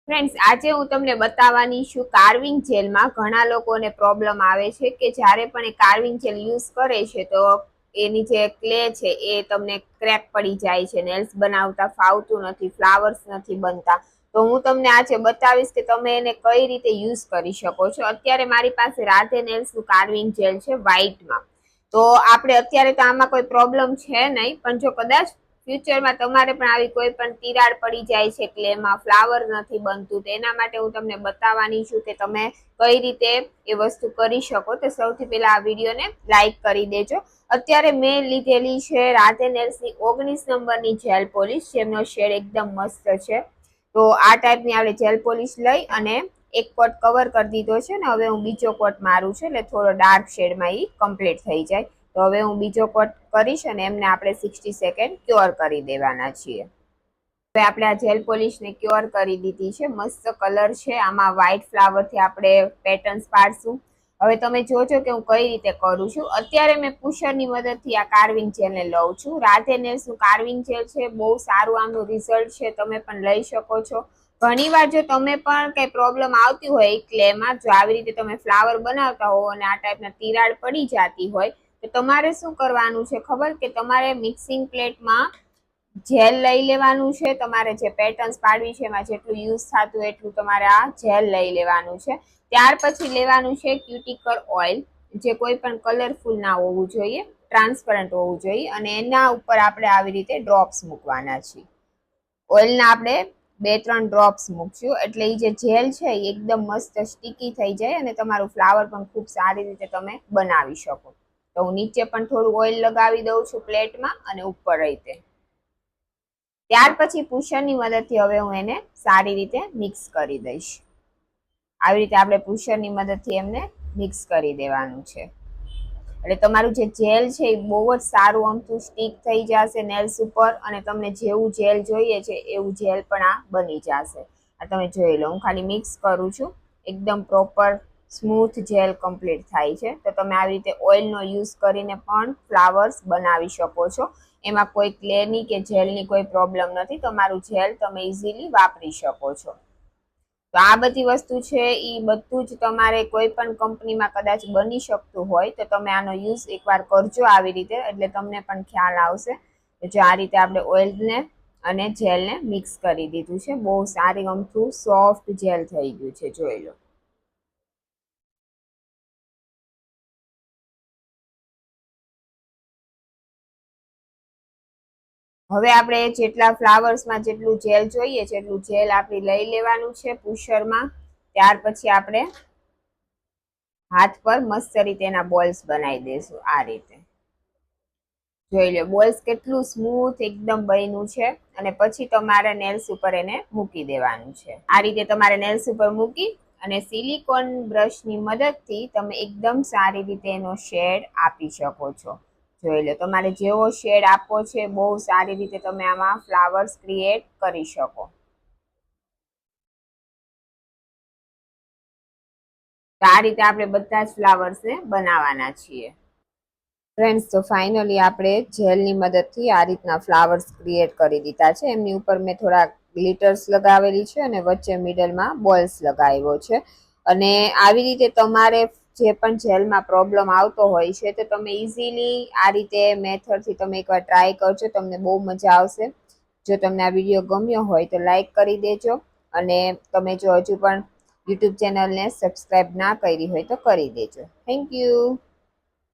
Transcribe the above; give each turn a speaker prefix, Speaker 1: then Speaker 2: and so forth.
Speaker 1: Friends, આજે હું તમને બતાવવાની છું કાર્વિંગ જેલમાં ઘણા લોકોને પ્રોબ્લેમ આવે છે કે જ્યારે પણ એ કાર્વિંગ જેલ યુઝ કરે છે તો એની જે ક્લે છે એ તમને ક્રેક પડી જાય છે, નેલ્સ બનાવતા ફાવતું નથી, ફ્લાવર્સ નથી બનતા. તો હું તમને આજે બતાવીશ કે તમે એને કઈ રીતે યુઝ કરી શકો છો. અત્યારે મારી પાસે રાધે નેલ્સનું કાર્વિંગ જેલ છે વ્હાઈટમાં. તો આપણે અત્યારે તો આમાં કોઈ પ્રોબ્લેમ છે નહીં, પણ જો કદાચ ફ્યુચરમાં તમારે પણ આવી કોઈ પણ તિરાડ પડી જાય છે ક્લેમાં, ફ્લાવર નથી બનતું, તો એના માટે હું તમને બતાવવાની છું કે તમે કઈ રીતે એ વસ્તુ કરી શકો. તો સૌથી પહેલા આ વિડીયોને લાઈક કરી દેજો. અત્યારે મેં લીધેલી છે રાધે નેલ્સની 19 નંબરની જેલ પોલિશ, જેમનો શેડ એકદમ મસ્ત છે. તો આ ટાઈપની આપણે જેલ પોલિશ લઈ અને એક કોટ કવર કરી દીધો છે ને હવે હું બીજો કોટ મારું છું, એટલે થોડો ડાર્ક શેડમાં એ કમ્પ્લીટ થઈ જાય. તો હવે હું બીજો કોટ કરીશ અને એમને આપણે 60 સેકન્ડ ક્યોર કરી દેવાના છીએ. હવે આપણે આ જેલ પોલિશને ક્યોર કરી દીધી છે. મસ્ત કલર છે, આમાં વ્હાઈટ ફ્લાવરથી આપણે પેટર્ન્સ પાડશું. હવે તમે જોજો કે હું કઈ રીતે કરું છું. અત્યારે મેં પુશરની મદદથી આ કાર્વિંગ જેલને લઉં છું. રાધે નેલ્સનું કાર્વિંગ જેલ છે, બહુ સારું આનું રિઝલ્ટ છે, તમે પણ લઈ શકો છો. ઘણી વાર જો તમે પણ કઈ પ્રોબ્લેમ આવતી હોય ક્લેમાં, જો આવી રીતે તમે ફ્લાવર બનાવતા હો અને આ ટાઈપના તિરાડ પડી જતી હોય, તો તમારે શું કરવાનું છે ખબર? કે તમારે મિક્સિંગ પ્લેટમાં જેલ લઈ લેવાનું છે. તમારે જે પેટર્ન્સ પાડવી છે એમાં જેટલું યુઝ થતું એટલું તમારે આ જેલ લઈ લેવાનું છે. ત્યાર પછી લેવાનું છે ક્યુટિકલ ઓઇલ, જે કોઈ પણ કલરફુલ ના હોવું જોઈએ, ટ્રાન્સપરન્ટ હોવું જોઈએ, અને એના ઉપર આપણે આવી રીતે ડ્રોપ્સ મૂકવાના છીએ. ઓઇલના આપણે 2-3 ડ્રોપ્સ મૂકશું, એટલે એ જે જેલ છે એ એકદમ મસ્ત સ્ટીકી થઈ જાય અને તમારું ફ્લાવર પણ ખૂબ સારી રીતે તમે બનાવી શકો. તો હું નીચે પણ થોડું ઓઇલ લગાવી દઉં છું પ્લેટમાં અને ઉપર રીતે. ત્યાર પછી પુશરની મદદથી હવે હું એને સારી રીતે મિક્સ કરી દઈશ. આવી રીતે આપણે પુશરની મદદથી એમને મિક્સ કરી દેવાનું છે. એટલે તમારું જે જેલ છે એ બહુ જ સારું અમથું સ્ટીક થઈ જશે નેલ્સ ઉપર, અને તમને જેવું જેલ જોઈએ છે એવું જેલ પણ આ બની જશે. આ તમે જોઈ લો, હું ખાલી મિક્સ કરું છું, એકદમ પ્રોપર સ્મૂથ જેલ કમ્પ્લીટ થાય છે. તો તમે આવી રીતે ઓઇલનો યુઝ કરીને પણ ફ્લાવર્સ બનાવી શકો છો. એમાં કોઈ ક્લેની કે જેલની કોઈ પ્રોબ્લેમ નથી. તમારું જેલ તમે ઇઝીલી વાપરી શકો છો. તો આ બધી વસ્તુ છે એ બધું જ તમારે કોઈ પણ કંપનીમાં કદાચ બની શકતું હોય તો તમે આનો યુઝ એકવાર કરજો આવી રીતે, એટલે તમને પણ ખ્યાલ આવશે. જો આ રીતે આપણે ઓઇલને અને જેલને મિક્સ કરી દીધું છે, બહુ સારી અમથું સોફ્ટ જેલ થઈ ગયું છે, જોઈ લો. હવે આપણે જેટલા ફ્લાવર્સમાં જેટલું જેલ જોઈએ છે એટલું જેલ આપણે લઈ લેવાનું છે પુશરમાં. ત્યાર પછી આપણે હાથ પર મસ્ત રીતે એના બોલ્સ બનાવી દઈશું આ રીતે. જોઈ લો બોલ્સ કેટલું સ્મૂથ એકદમ બન્યું છે. અને પછી તમારે નેલ્સ ઉપર એને મૂકી દેવાનું છે. આ રીતે તમારે નેલ્સ ઉપર મૂકી અને સિલિકોન બ્રશની મદદથી તમે એકદમ સારી રીતે એનો શેડ આપી શકો છો. જોઈ લો, તમારે જેવો શેડ આપવો છે બહુ સારી રીતે તમે આમાં ફ્લાવર્સ ક્રિએટ કરી શકો. તો આ રીતે આપણે બધા જ ફ્લાવર્સને બનાવવાના છીએ. ફ્રેન્ડ્સ, તો ફાઇનલી આપણે જેલની મદદથી આ રીતના ફ્લાવર્સ ક્રિએટ કરી દીધા છે. એમની ઉપર મેં થોડા ગ્લિટર્સ લગાવેલી છે અને વચ્ચે મિડલમાં બોલ્સ લગાવ્યો છે. અને આવી રીતે તમારે જે પણ જેલમાં પ્રોબ્લેમ આવતો હોય છે તો તમે ઇઝીલી આ રીતે મેથડથી તમે એકવાર ટ્રાય કરજો, તમને બહુ મજા આવશે. જો તમને આ વિડીયો ગમ્યો હોય તો લાઈક કરી દેજો, અને તમે જો હજુ પણ યુટ્યુબ ચેનલને સબસ્ક્રાઈબ ના કરી હોય તો કરી દેજો. Thank you.